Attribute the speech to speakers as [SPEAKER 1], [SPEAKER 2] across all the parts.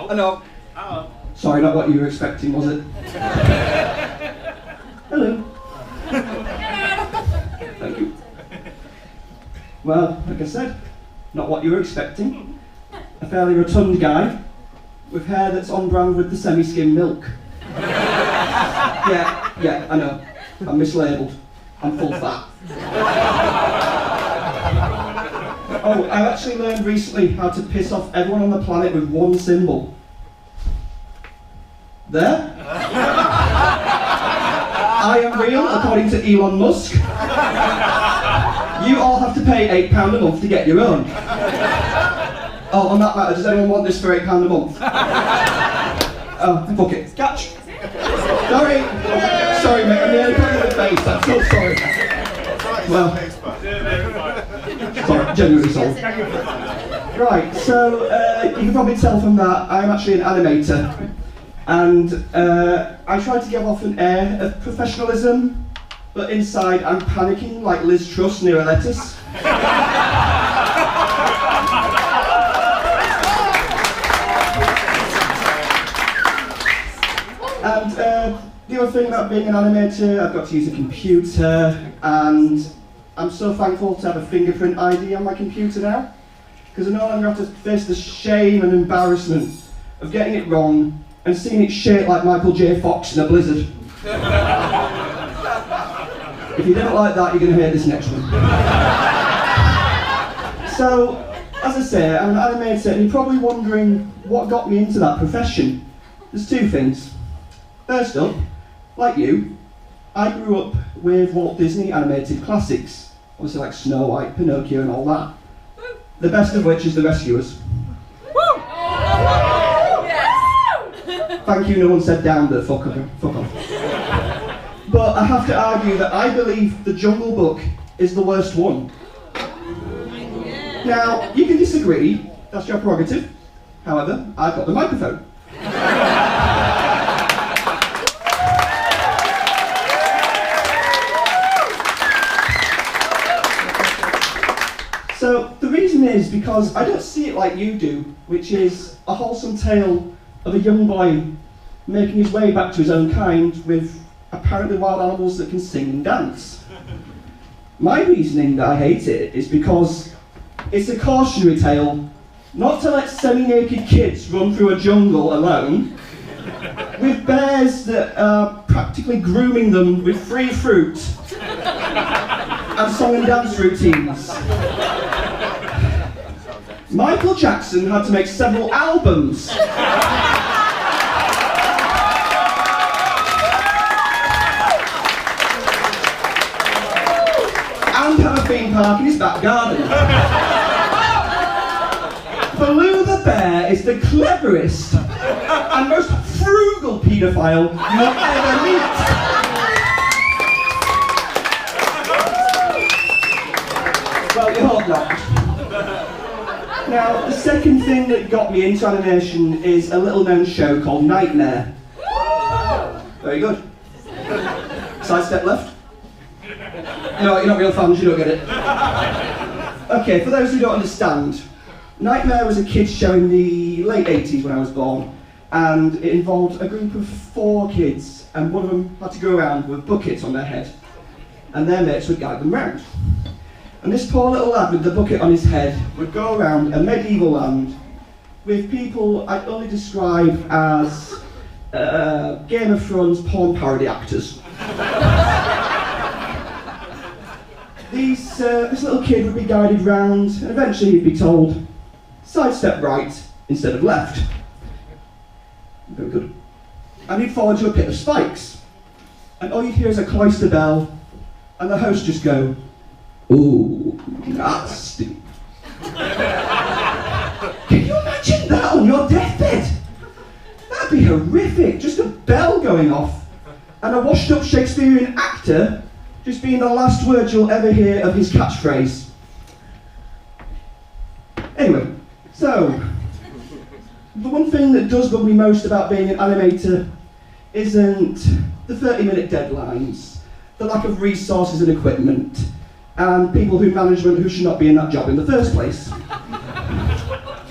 [SPEAKER 1] I know. Sorry, not what you were expecting, was it? Hello. Thank you. Well, like I said, not what you were expecting. A fairly rotund guy with hair that's on brand with the semi-skim milk. Yeah, I know. I'm mislabeled. I'm full fat. Oh, I actually learned recently how to piss off everyone on the planet with one symbol. There? I am real, according to Elon Musk. You all have to pay £8 a month to get your own. Oh, on that matter, does anyone want this for £8 a month? Oh, fuck it. Catch. Sorry, mate, I'm nearly put in the face, I'm so sorry. Well, sorry, genuinely sorry. Right, so you can probably tell from that I'm actually an animator, and I try to give off an air of professionalism, but inside I'm panicking like Liz Truss near a lettuce. And the other thing about being an animator, I've got to use a computer, and I'm so thankful to have a fingerprint ID on my computer now, because I no longer have to face the shame and embarrassment of getting it wrong and seeing it shake like Michael J. Fox in a blizzard. If you didn't like that, you're going to hear this next one. So, as I say, I'm an animator, and you're probably wondering what got me into that profession. There's two things. First up, like you, I grew up with Walt Disney animated classics, obviously like Snow White, Pinocchio and all that. The best of which is The Rescuers. Woo! Yes! Thank you, no one said down there, fuck off. But I have to argue that I believe The Jungle Book is the worst one. Now, you can disagree, that's your prerogative. However, I've got the microphone. So, the reason is because I don't see it like you do, which is a wholesome tale of a young boy making his way back to his own kind with apparently wild animals that can sing and dance. My reasoning that I hate it is because it's a cautionary tale not to let semi-naked kids run through a jungle alone, with bears that are practically grooming them with free fruit and song and dance routines. Michael Jackson had to make several albums. And have a theme park in his back garden. Baloo the bear is the cleverest and most frugal paedophile you'll ever meet. Well, you hope not. Now, the second thing that got me into animation is a little-known show called Nightmare. Very good. Sidestep left. No, you're not real fans, you don't get it. Okay, for those who don't understand, Nightmare was a kids' show in the late 80s when I was born, and it involved a group of 4 kids, and one of them had to go around with buckets on their head, and their mates would guide them round. And this poor little lad with the bucket on his head would go around a medieval land with people I'd only describe as Game of Thrones porn parody actors. This little kid would be guided round, and eventually he'd be told, sidestep right instead of left. Very good. And he'd fall into a pit of spikes. And all you'd hear is a cloister bell, and the host just go, "Ooh, nasty." Can you imagine that on your deathbed? That'd be horrific, just a bell going off, and a washed up Shakespearean actor just being the last word you'll ever hear of his catchphrase. Anyway, so, the one thing that does bug me most about being an animator isn't the 30-minute deadlines, the lack of resources and equipment, and people who management who should not be in that job in the first place.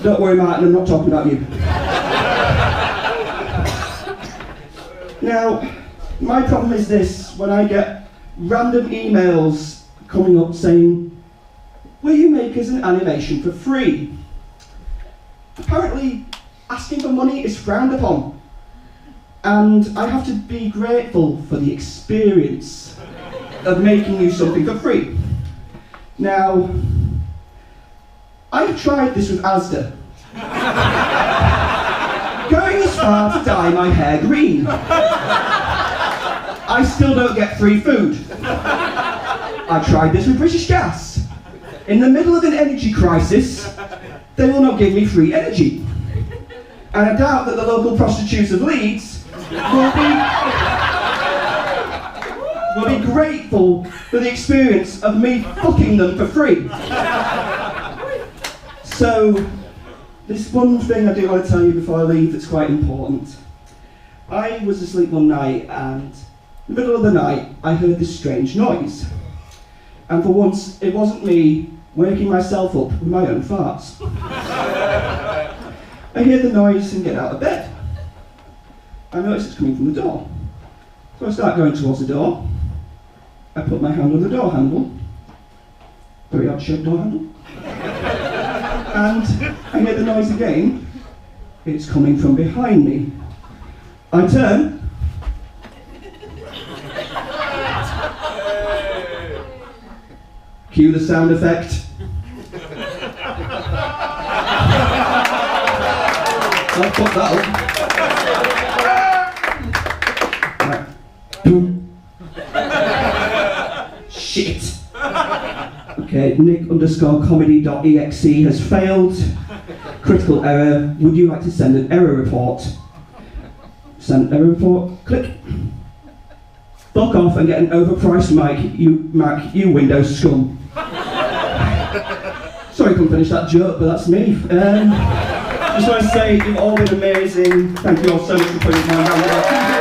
[SPEAKER 1] Don't worry, Martin, I'm not talking about you. Now, my problem is this: when I get random emails coming up saying, "Will you make us an animation for free?" Apparently, asking for money is frowned upon, and I have to be grateful for the experience of making you something for free. Now, I've tried this with Asda, going as far to dye my hair green. I still don't get free food. I tried this with British Gas. In the middle of an energy crisis, they will not give me free energy. And I doubt that the local prostitutes of Leeds will be grateful for the experience of me fucking them for free. So, this one thing I do want to tell you before I leave that's quite important. I was asleep one night, and in the middle of the night I heard this strange noise. And for once, it wasn't me waking myself up with my own farts. I hear the noise and get out of bed. I notice it's coming from the door. So I start going towards the door. I put my hand on the door handle. Very odd shaped door handle. And I hear the noise again. It's coming from behind me. I turn. Cue the sound effect. I'll put that up. Right. Boom. Shit. Okay, nick_comedy.exe has failed. Critical error. Would you like to send an error report? Send error report. Click. Fuck off and get an overpriced mic, you Windows scum. Sorry I couldn't finish that joke, but that's me. Just want to say you've all been amazing. Thank you all so much for putting my hand up.